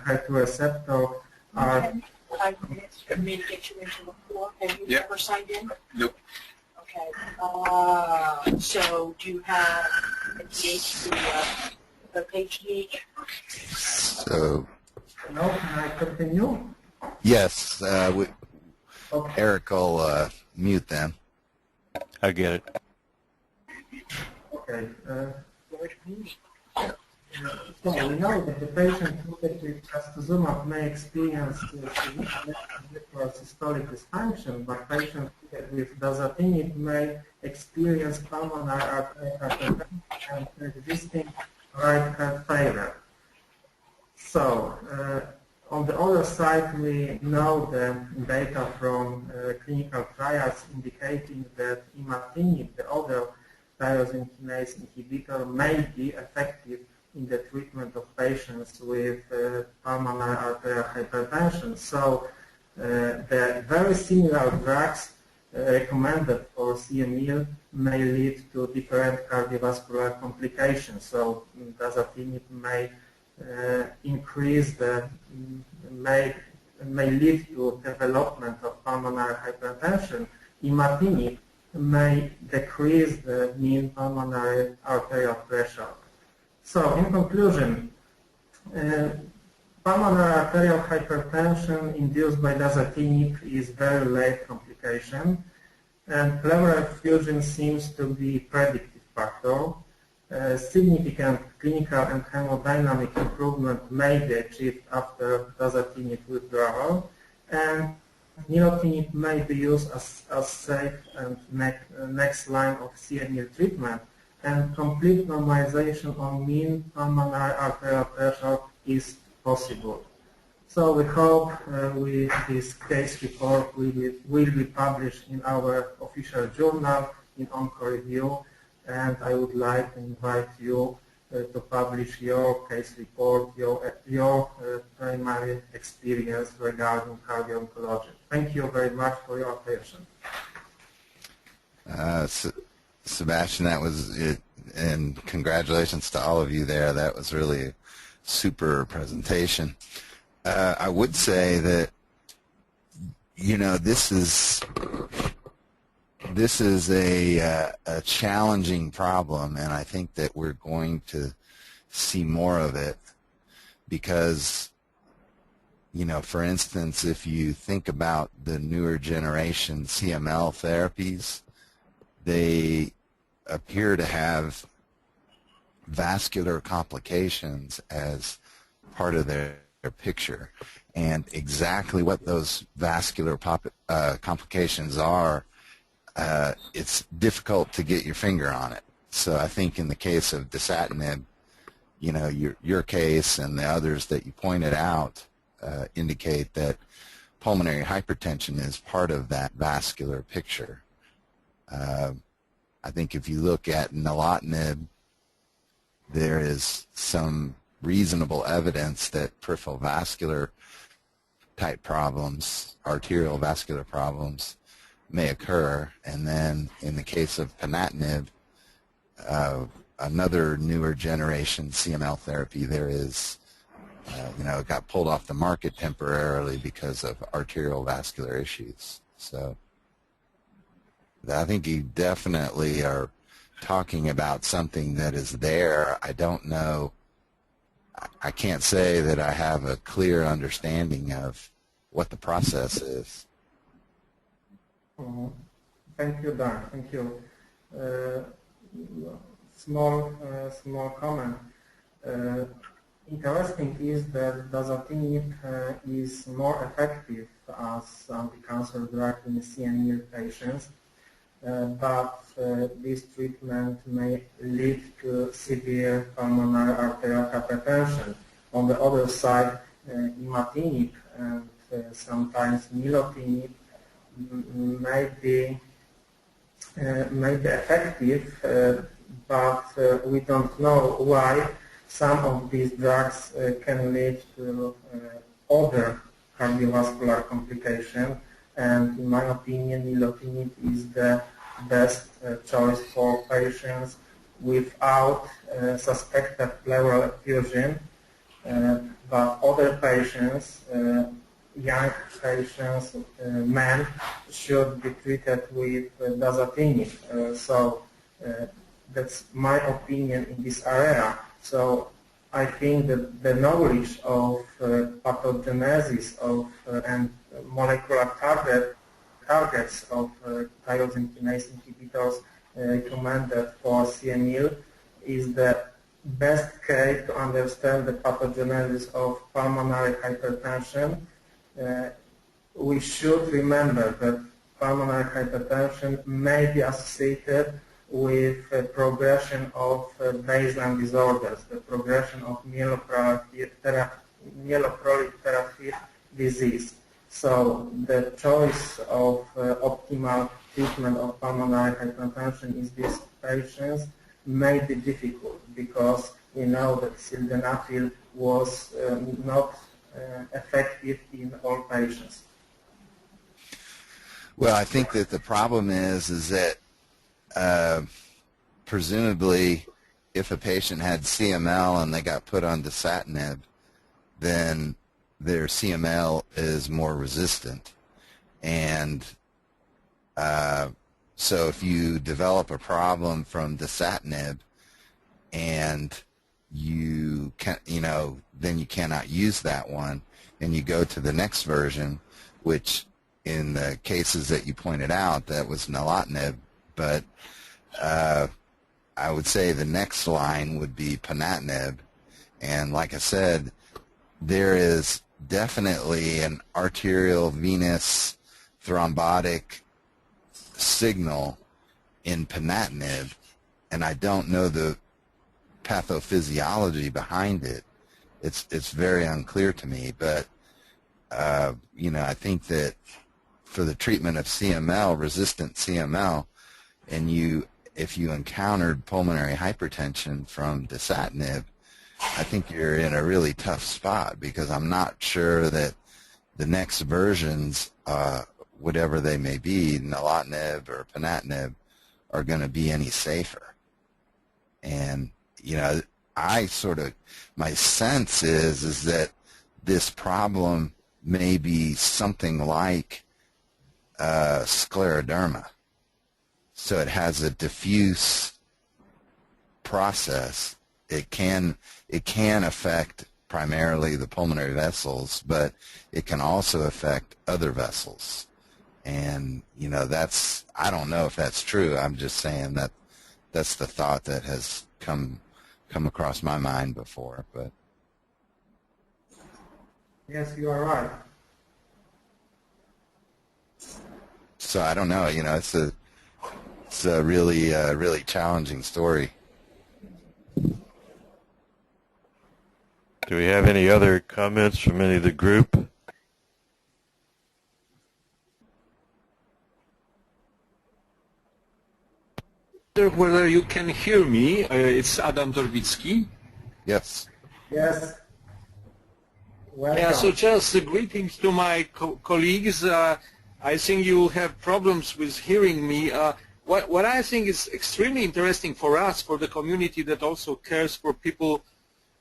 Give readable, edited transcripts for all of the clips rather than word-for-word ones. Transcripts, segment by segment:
HER2 receptor are... Okay. 5 minutes for me to get you into the floor. Have you ever signed in? Nope. Okay. So do you have the page DH? So, No, can I continue? yes, Okay. Eric will mute them. I get it. Okay. So we know that the patient treated with trastuzumab may experience significant systolic dysfunction, but patients treated with dasatinib may experience pulmonary arterial hypertension and existing right heart failure. So on the other side, we know the data from clinical trials indicating that imatinib, the other tyrosine kinase inhibitor, may be effective in the treatment of patients with pulmonary arterial hypertension. So the very similar drugs recommended for CML may lead to different cardiovascular complications. So dasatinib may increase may lead to development of pulmonary hypertension. Imatinib may decrease the mean pulmonary arterial pressure. So, in conclusion, pulmonary arterial hypertension induced by dasatinib is very late complication, and pleural effusion seems to be predictive factor. Significant clinical and hemodynamic improvement may be achieved after dasatinib withdrawal, and nilotinib may be used as safe and next line of CML treatment, and complete normalization on mean pulmonary arterial pressure is possible. So we hope this case report will be published in our official journal in OncoReview, and I would like to invite you to publish your case report, your primary experience regarding cardio-oncology. Thank you very much for your attention. Sebastian, that was it, and congratulations to all of you there. That was really a super presentation. I would say that, you know, this is a challenging problem, and I think that we're going to see more of it because, you know, for instance, if you think about the newer generation CML therapies, they appear to have vascular complications as part of their picture. And exactly what those vascular complications are, it's difficult to get your finger on it. So I think in the case of dasatinib, you know, your case and the others that you pointed out indicate that pulmonary hypertension is part of that vascular picture. I think if you look at nilotinib, there is some reasonable evidence that peripheral vascular type problems, arterial vascular problems, may occur. And then in the case of ponatinib, another newer generation CML therapy, there is, you know, it got pulled off the market temporarily because of arterial vascular issues. So I think you definitely are talking about something that is there. I don't know, I can't say that I have a clear understanding of what the process is. Thank you, Dan. Thank you. Small comment. Interesting is that dasatinib is more effective as anti-cancer drug in CML patients, but this treatment may lead to severe pulmonary arterial hypertension. On the other side, imatinib and sometimes nilotinib may be effective, but we don't know why some of these drugs can lead to other cardiovascular complications. And in my opinion, nilotinib is the best choice for patients without suspected pleural effusion. but other patients, young patients, men, should be treated with dasatinib. That's my opinion in this area. So I think that the knowledge of pathogenesis of and molecular targets of tyrosine kinase inhibitors recommended for CML is the best case to understand the pathogenesis of pulmonary hypertension. We should remember that pulmonary hypertension may be associated with progression of baseline disorders, the progression of myeloproliferative disease. So the choice of optimal treatment of pulmonary hypertension in these patients may be difficult because we know that sildenafil was not effective in all patients. Well, I think that the problem is that presumably if a patient had CML and they got put on dasatinib, then their CML is more resistant. And so if you develop a problem from dasatinib and you can, then you cannot use that one, and you go to the next version, which in the cases that you pointed out, that was nilotinib, but I would say the next line would be ponatinib. And like I said, there is definitely an arterial venous thrombotic signal in ponatinib, and I don't know the pathophysiology behind it. It's very unclear to me, but I think that for the treatment of CML, resistant CML, and if you encountered pulmonary hypertension from dasatinib, I think you're in a really tough spot, because I'm not sure that the next versions, whatever they may be, nilotinib or ponatinib, are going to be any safer. And my sense is that this problem may be something like scleroderma. So it has a diffuse process. It can affect primarily the pulmonary vessels, but it can also affect other vessels. And I don't know if that's true. I'm just saying that that's the thought that has come across my mind before. But yes, you are right. So I don't know. It's a really challenging story. Do we have any other comments from any of the group? Whether you can hear me, it's Adam Dorwicki. Yes. Yes. Welcome. Yeah, so just greetings to my colleagues. I think you have problems with hearing me. What I think is extremely interesting for us, for the community that also cares for people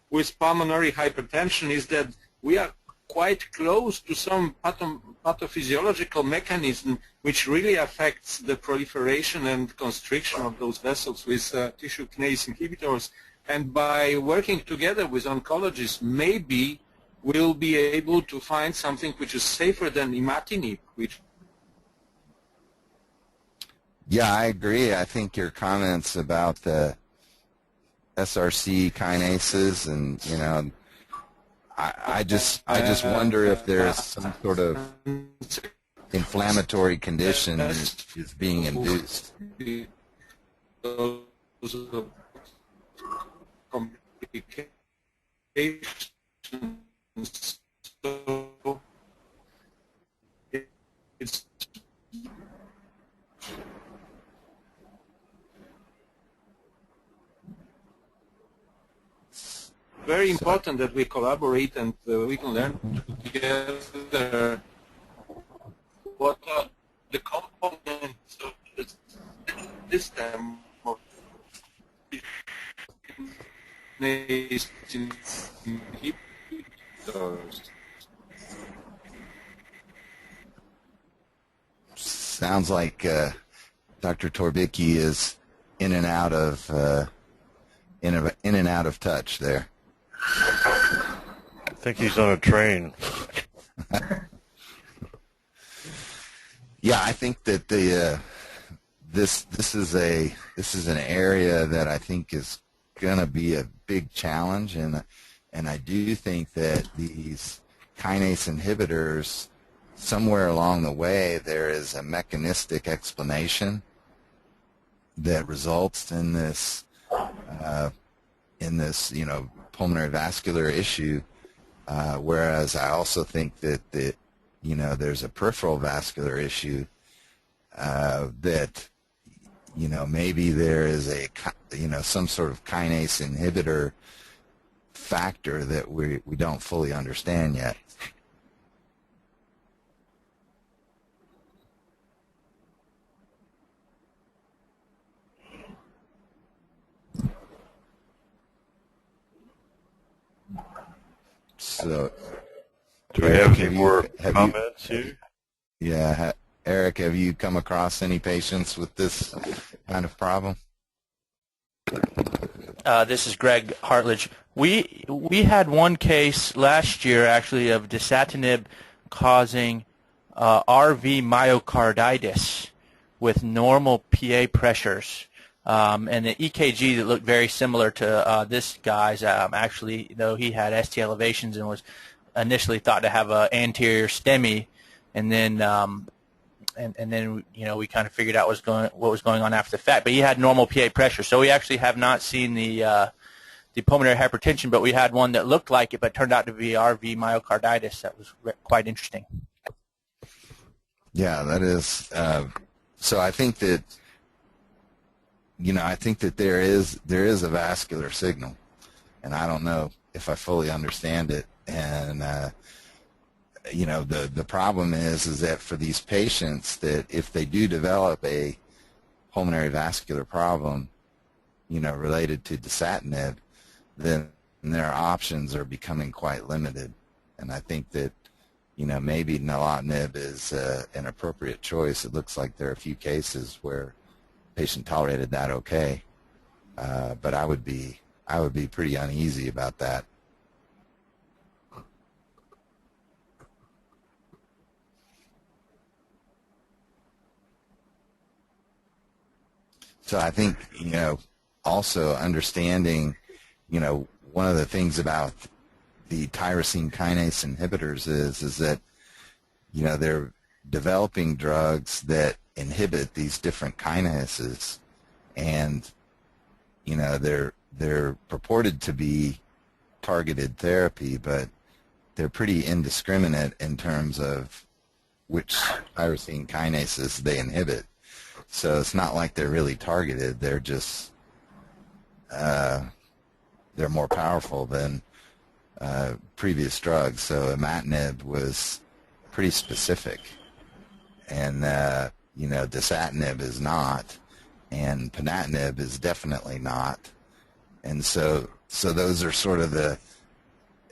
with pulmonary hypertension, is that we are quite close to some pathophysiological mechanism which really affects the proliferation and constriction of those vessels with tissue kinase inhibitors. And by working together with oncologists, maybe we'll be able to find something which is safer than imatinib. Yeah, I agree. I think your comments about the SRC kinases and, I just wonder if there's some sort of inflammatory condition that is being induced. So it's very important that we collaborate and we can learn together what are the components of this system of sounds like Dr. Torbicki is in and out of touch there. I think he's on a train. Yeah, I think that this is an area that I think is going to be a big challenge, and I do think that these kinase inhibitors, somewhere along the way, there is a mechanistic explanation that results in this pulmonary vascular issue. Whereas I also think that there's a peripheral vascular issue that maybe there is some sort of kinase inhibitor factor that we don't fully understand yet. So, do we have any more comments here? Yeah, Eric, have you come across any patients with this kind of problem? This is Greg Hartledge. We had one case last year, actually, of dasatinib causing RV myocarditis with normal PA pressures. And the EKG that looked very similar to this guy's, actually, though he had ST elevations and was initially thought to have an anterior STEMI, and then we kind of figured out what was going on after the fact. But he had normal PA pressure, so we actually have not seen the pulmonary hypertension, but we had one that looked like it, but turned out to be RV myocarditis. That was quite interesting. Yeah, that is. So I think that. I think that there is a vascular signal, and I don't know if I fully understand it. And the problem is that for these patients, that if they do develop a pulmonary vascular problem, related to dasatinib, then their options are becoming quite limited. And I think that maybe nilotinib is an appropriate choice. It looks like there are a few cases where patient tolerated that okay, but I would be pretty uneasy about that. So I think also understanding one of the things about the tyrosine kinase inhibitors is that they're developing drugs that inhibit these different kinases, and they're purported to be targeted therapy, but they're pretty indiscriminate in terms of which tyrosine kinases they inhibit. So it's not like they're really targeted. They're just they're more powerful than previous drugs. So imatinib was pretty specific, and dasatinib is not, and ponatinib is definitely not. And so those are sort of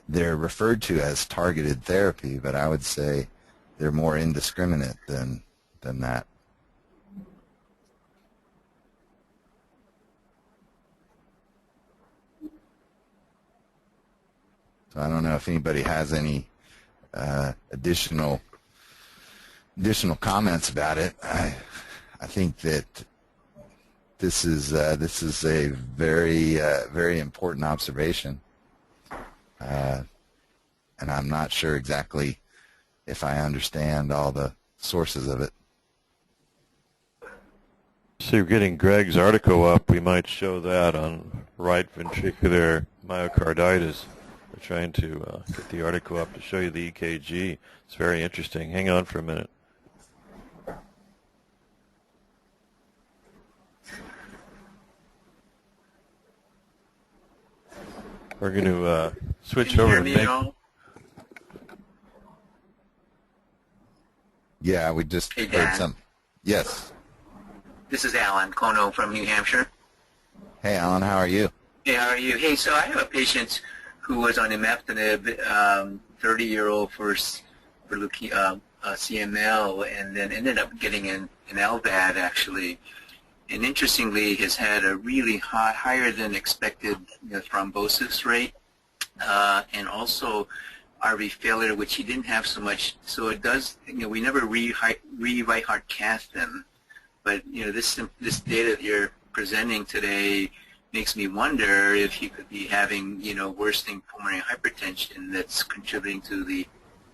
they're referred to as targeted therapy, but I would say they're more indiscriminate than that. So I don't know if anybody has any additional comments about it. I think that this is a very very important observation, and I'm not sure exactly if I understand all the sources of it. So you're getting Greg's article up. We might show that on right ventricular myocarditis. We're trying to get the article up to show you the EKG. It's very interesting. Hang on for a minute. We're going to switch over to Nick. Yeah, we just heard some. Yes. This is Alan Kono from New Hampshire. Hey, Alan, how are you? Hey, how are you? Hey, so I have a patient who was on imatinib, 30-year-old for CML and then ended up getting an LVAD actually. And interestingly, has had a really higher than expected thrombosis rate and also RV failure, which he didn't have so much. So it does, we never right heart cath them. But this data that you're presenting today makes me wonder if you could be having worsening pulmonary hypertension that's contributing to the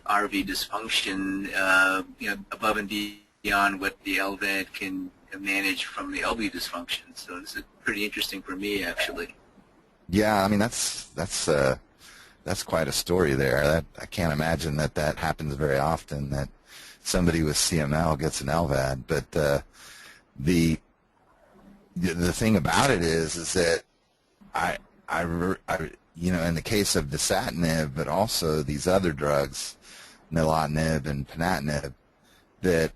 RV dysfunction, above and beyond what the LVAD can manage from the LV dysfunction. So this is pretty interesting for me, actually. Yeah, I mean that's quite a story there. I can't imagine that happens very often, that somebody with CML gets an LVAD. But the thing about it is that I in the case of dasatinib, but also these other drugs, nilotinib and ponatinib, that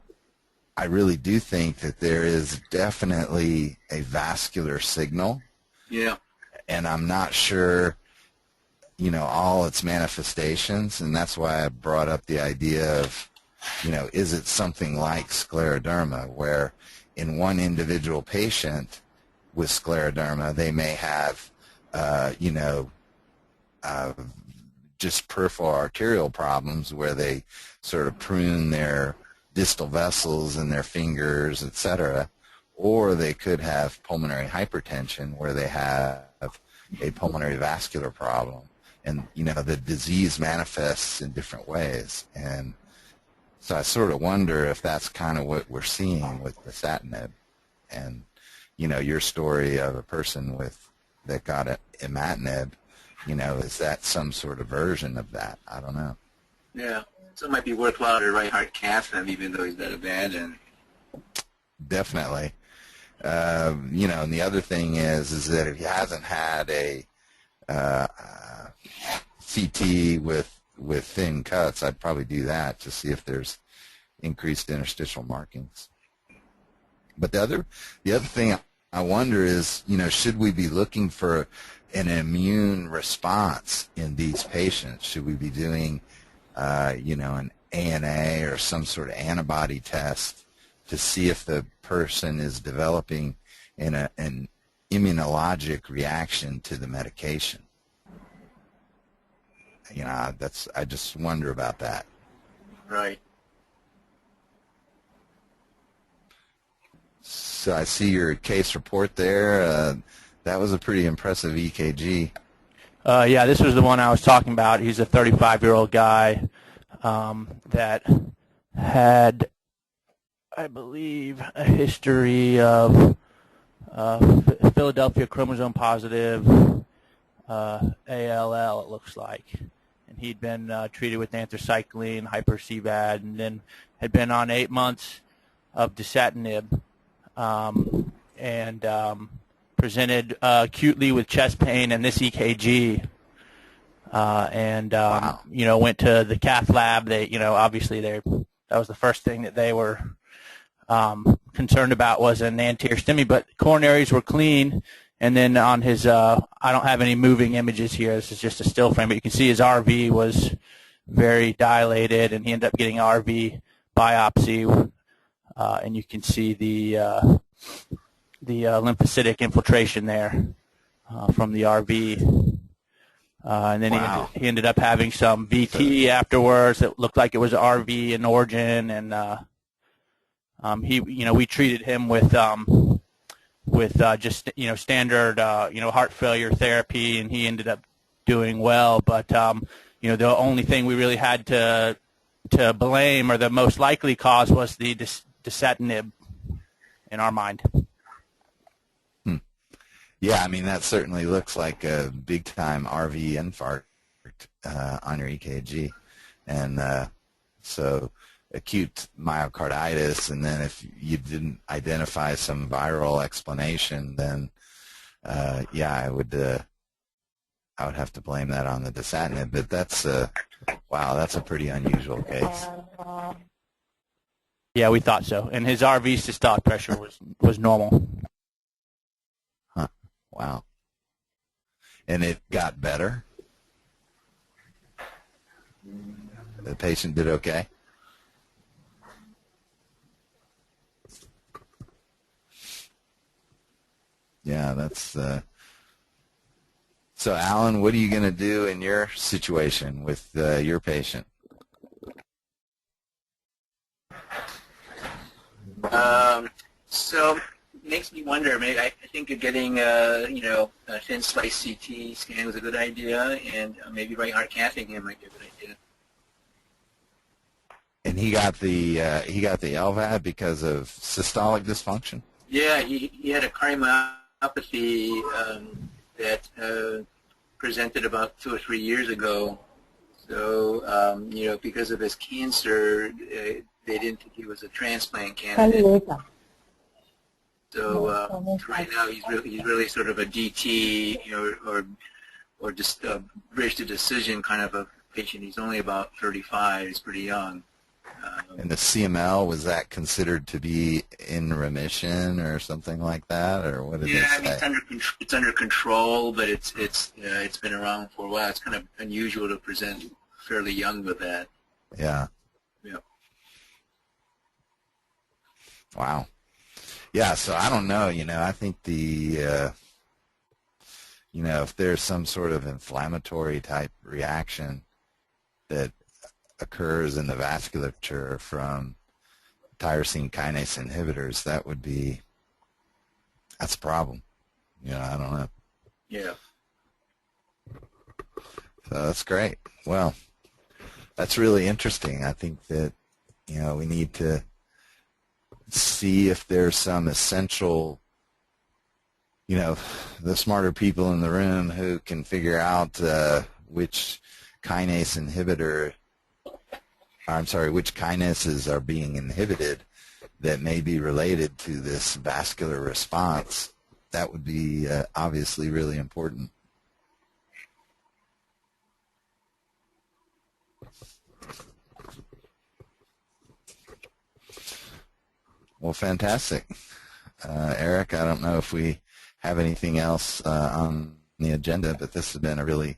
I really do think that there is definitely a vascular signal. Yeah. And I'm not sure, all its manifestations, and that's why I brought up the idea of, is it something like scleroderma, where in one individual patient with scleroderma, they may have, just peripheral arterial problems where they sort of prune their distal vessels in their fingers, etc., or they could have pulmonary hypertension where they have a pulmonary vascular problem. And, the disease manifests in different ways. And so I sort of wonder if that's kind of what we're seeing with dasatinib. And, your story of a person that got imatinib, is that some sort of version of that? I don't know. Yeah. So it might be worthwhile to right heart cath him, even though he's got a bad end. Definitely. And the other thing is that if he hasn't had a CT with thin cuts, I'd probably do that to see if there's increased interstitial markings. But the other thing I wonder is, should we be looking for an immune response in these patients? Should we be doing an ANA or some sort of antibody test to see if the person is developing an immunologic reaction to the medication? I just wonder about that. Right. So I see your case report there. That was a pretty impressive EKG. Yeah, this was the one I was talking about. He's a 35-year-old guy that had, I believe, a history of Philadelphia chromosome positive ALL, it looks like. And he'd been treated with anthracycline, hyper-CVAD, and then had been on 8 months of dasatinib, and presented acutely with chest pain and this EKG. Wow. Went to the cath lab. They, obviously that was the first thing that they were concerned about was an anterior STEMI, but coronaries were clean. And then on his, I don't have any moving images here. This is just a still frame, but you can see his RV was very dilated, and he ended up getting RV biopsy, and you can see the lymphocytic infiltration there from the RV. And then Wow. he ended up having some VT afterwards that looked like it was RV in origin, and we treated him with just standard heart failure therapy, and he ended up doing well. But the only thing we really had to blame, or the most likely cause, was the dasatinib in our mind. Yeah, I mean, that certainly looks like a big-time RV infarct on your EKG. And so acute myocarditis, and then if you didn't identify some viral explanation, then, I would have to blame that on the dasatinib. But that's, wow, that's a pretty unusual case. Yeah, we thought so. And his RV systolic pressure was normal. Huh. Wow. And it got better? The patient did okay? Yeah, that's. So, Alan, what are you going to do in your situation with your patient? So makes me wonder. Maybe I think getting a thin slice CT scan was a good idea, and maybe right heart cathing him might be a good idea. And he got the LVAD because of systolic dysfunction. Yeah, he had a cardiomyopathy that presented about 2 or 3 years ago. So because of his cancer, they didn't think he was a transplant candidate. So right now he's really sort of a DT, or just a bridge to decision kind of a patient. He's only about 35. He's pretty young. And the CML, was that considered to be in remission or something like that, or what did they say? Yeah, I mean it's under control, but it's been around for a while. It's kind of unusual to present fairly young with that. Yeah. Yeah. Wow. Yeah, so I don't know, I think if there's some sort of inflammatory type reaction that occurs in the vasculature from tyrosine kinase inhibitors, that's a problem. I don't know. Yeah. So that's great. Well, that's really interesting. I think that, we need to see if there's some essential, the smarter people in the room who can figure out which which kinases are being inhibited that may be related to this vascular response. That would be obviously really important. Well, fantastic. Eric, I don't know if we have anything else on the agenda, but this has been a really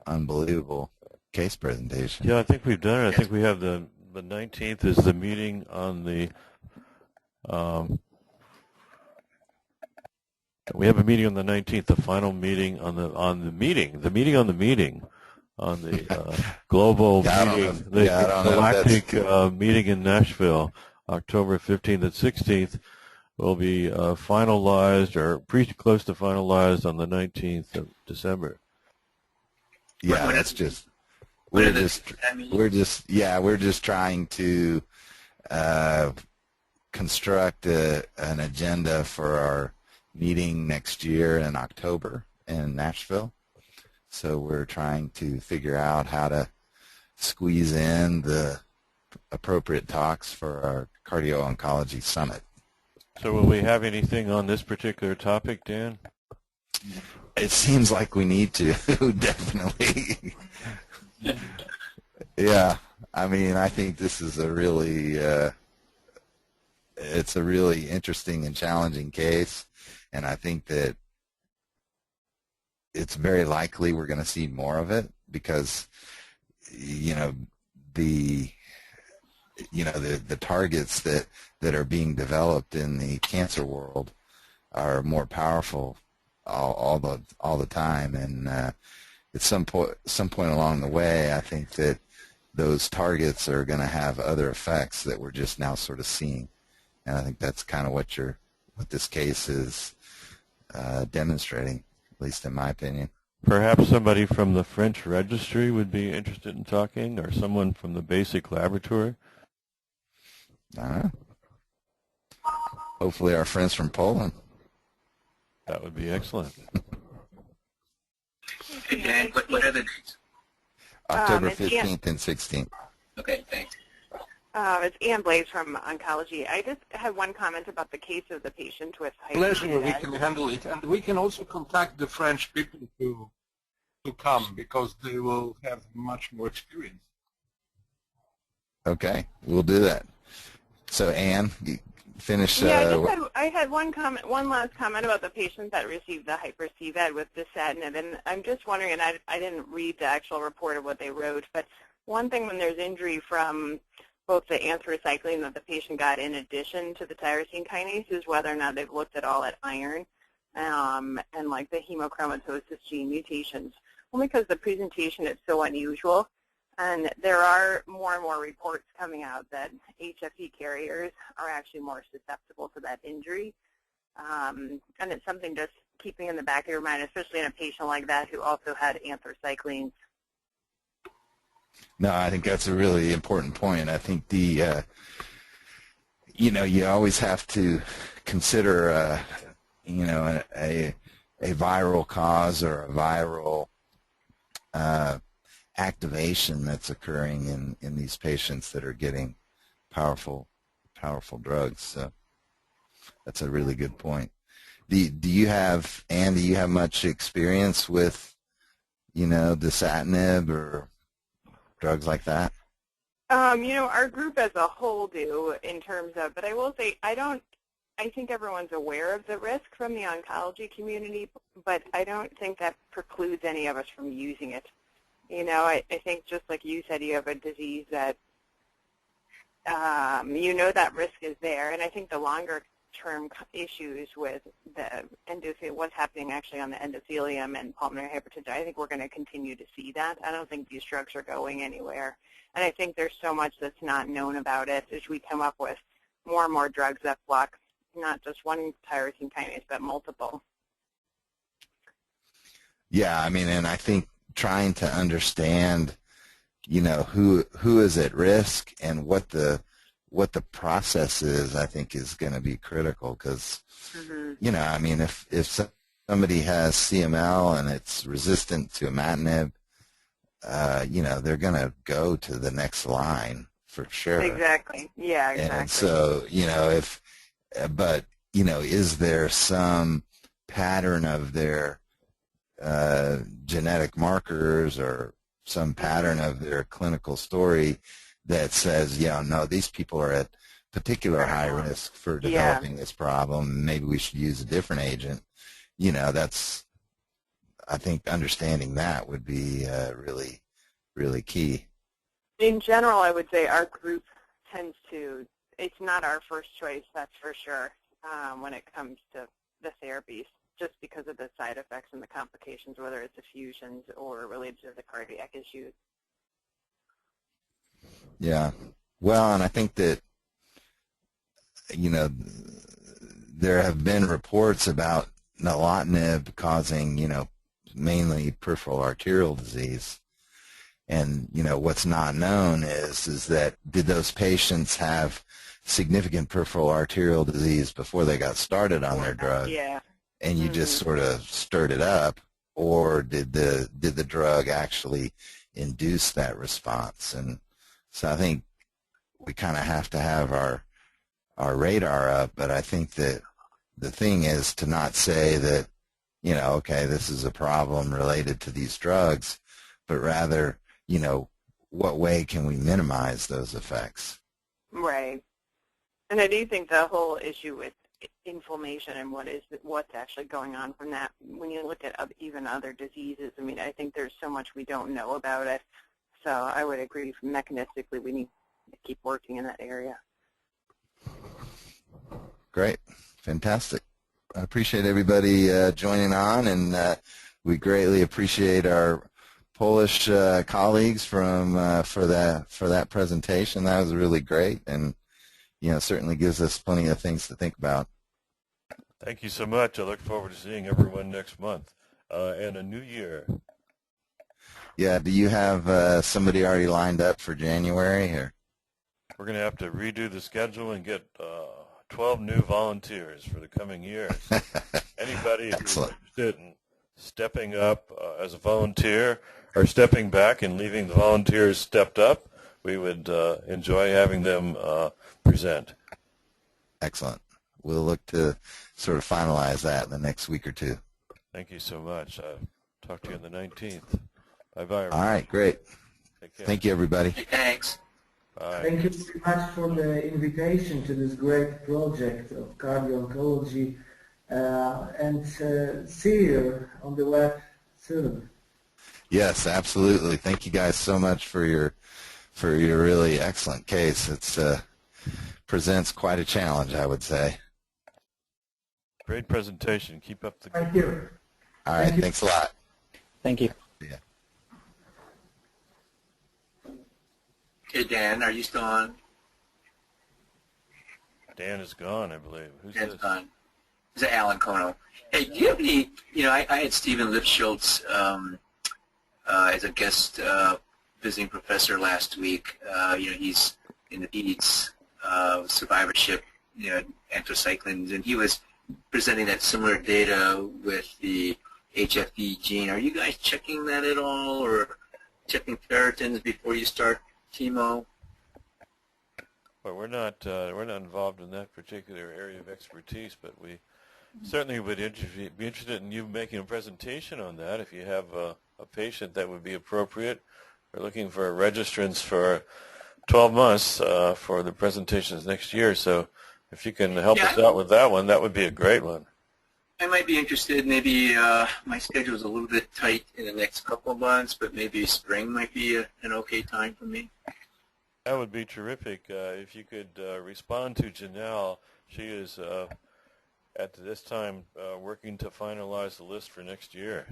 unbelievable case presentation. Yeah, I think we've done it. I think we have the 19th is the meeting on the we have a meeting on the 19th, the final meeting on the meeting on the global meeting, the galactic meeting in Nashville, October 15th and 16th, will be finalized or pretty close to finalized on the 19th of December. Yeah, that's just we're just trying to construct an agenda for our meeting next year in October in Nashville. So we're trying to figure out how to squeeze in the appropriate talks for our cardio-oncology summit. So will we have anything on this particular topic, Dan? It seems like we need to, definitely. Yeah, I mean, I think this is a really, it's a really interesting and challenging case, and I think that it's very likely we're going to see more of it because, the targets that are being developed in the cancer world are more powerful all the time, and at some point along the way, I think that those targets are going to have other effects that we're just now sort of seeing, and I think that's kind of what this case is demonstrating, at least in my opinion. Perhaps somebody from the French registry would be interested in talking, or someone from the basic laboratory. Hopefully our friends from Poland. That would be excellent. And what are the dates? October 15th and 16th. Okay, thanks. It's Ann Blaze from Oncology. I just had one comment about the case of the patient with Pleasure, we hypertension. can handle it. And we can also contact the French people to come because they will have much more experience. Okay, we'll do that. So, Ann, you finish. Yeah, I had one last comment about the patient that received the hyper-CVAD with dasatinib, and I'm just wondering, and I didn't read the actual report of what they wrote, but one thing when there's injury from both the anthracycline that the patient got in addition to the tyrosine kinase is whether or not they've looked at all at iron. and like the hemochromatosis gene mutations, only because the presentation is so unusual. And there are more and more reports coming out that HFE carriers are actually more susceptible to that injury. And it's something just keeping in the back of your mind, especially in a patient like that who also had anthracyclines. No, I think that's a really important point. I think the, you always have to consider, a viral cause or a viral activation that's occurring in these patients that are getting powerful drugs. So that's a really good point. Do you have, Ann, do you have much experience with, dasatinib or drugs like that? Our group as a whole do in terms of, but I will say I think everyone's aware of the risk from the oncology community, but I don't think that precludes any of us from using it. I think just like you said, you have a disease that, that risk is there, and I think the longer-term issues with what's happening actually on the endothelium and pulmonary hypertension, I think we're going to continue to see that. I don't think these drugs are going anywhere, and I think there's so much that's not known about it as we come up with more and more drugs that block not just one tyrosine kinase, but multiple. Yeah, and I think trying to understand, who is at risk and what the process is, I think is going to be critical because, if somebody has CML and it's resistant to imatinib, they're going to go to the next line for sure. Exactly. Yeah, exactly. And so, is there some pattern of their genetic markers or some pattern of their clinical story that says, no, these people are at particular high risk for developing this problem. Maybe we should use a different agent. I think understanding that would be really, really key. In general, I would say our group tends to, it's not our first choice, that's for sure, when it comes to the therapies, just because of the side effects and the complications, whether it's effusions or related to the cardiac issues. Yeah. Well, and I think that, there have been reports about nilotinib causing, mainly peripheral arterial disease. And, what's not known is that did those patients have significant peripheral arterial disease before they got started on their drug? Yeah. And you just sort of stirred it up, or did the drug actually induce that response? And so I think we kind of have to have our radar up, but I think that the thing is to not say that, okay, this is a problem related to these drugs, but rather, what way can we minimize those effects? Right. And I do think the whole issue with inflammation and what's actually going on from that, when you look at even other diseases, I think there's so much we don't know about it. So I would agree mechanistically we need to keep working in that area. Great. Fantastic. I appreciate everybody joining on, and we greatly appreciate our Polish colleagues for that presentation. That was really great, and certainly gives us plenty of things to think about. Thank you so much. I look forward to seeing everyone next month and a new year. Yeah. Do you have somebody already lined up for January? Or? We're going to have to redo the schedule and get 12 new volunteers for the coming year. Anybody who's interested in stepping up as a volunteer or stepping back and leaving the volunteers stepped up, we would enjoy having them present. Excellent. We'll look to sort of finalize that in the next week or two. Thank you so much. Talk to you on the 19th. Bye-bye. All right, great. Thank you, everybody. Thanks. Bye. Thank you so much for the invitation to this great project of cardio-oncology, and see you on the web soon. Yes, absolutely. Thank you guys so much for your really excellent case. It's presents quite a challenge, I would say. Great presentation. Keep up the good Thank you. All right, thanks a lot. Thank you. Yeah. Okay, Dan, are you still on? Dan is gone, I believe. Who's Dan's this? gone. Is it Alan Kono? Hey, do you have any, I had Stephen Lipschultz as a guest visiting professor last week. He's in the PEDS survivorship, anthracyclines, and he was presenting that similar data with the HFD gene. Are you guys checking that at all, or checking ferritins before you start chemo? Well, we're not involved in that particular area of expertise, but we certainly would be interested in you making a presentation on that. If you have a patient that would be appropriate, we're looking for registrants for 12 months for the presentations next year. So if you can help us out with that one, that would be a great one. I might be interested. Maybe my schedule is a little bit tight in the next couple of months, but maybe spring might be an okay time for me. That would be terrific. If you could respond to Janelle. She is, at this time, working to finalize the list for next year.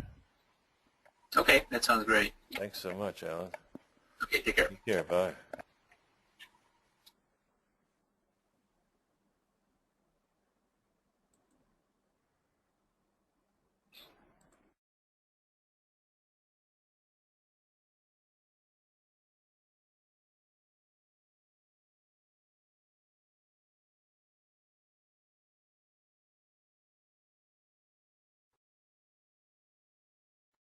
Okay, that sounds great. Thanks so much, Alan. Okay, take care. Take care. Bye.